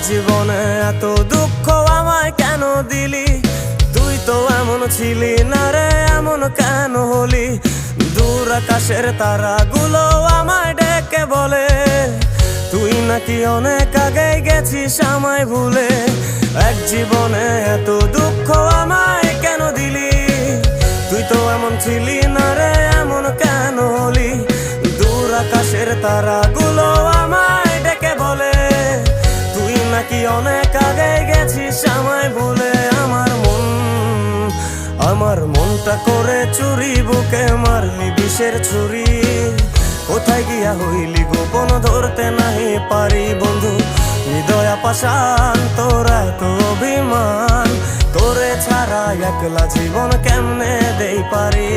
জীবনে এত দুঃখ আমায় কেন দিলি? তুই তো এমন ছিলি না রে, এমন কেন হলি? দূর আকাশের তারাগুলো আমায় ডেকে বলে তুই নাকি অনেক আগে গেছিস আমায় ভুলে। এক জীবনে এত দুঃখ আমায় কেন দিলি? তুই তো এমন ছিলি না রে, এমন কেন হলি? দূর আকাশের তারাগুলো আমায় ডেকে বলে তুই নাকি অনেক আগে গেছিস আমায় ভুলে। আমার মনটা করে চুরি, বুকে মারলি বিষের ছুরি। কোথায় গিয়া হইলি গোপন ধরতে নাহি পারি বন্ধু। হৃদয় পাষাণ তোর এত অভিমান, তোরে ছাড়া একলা জীবন কেমনে দেই পারি?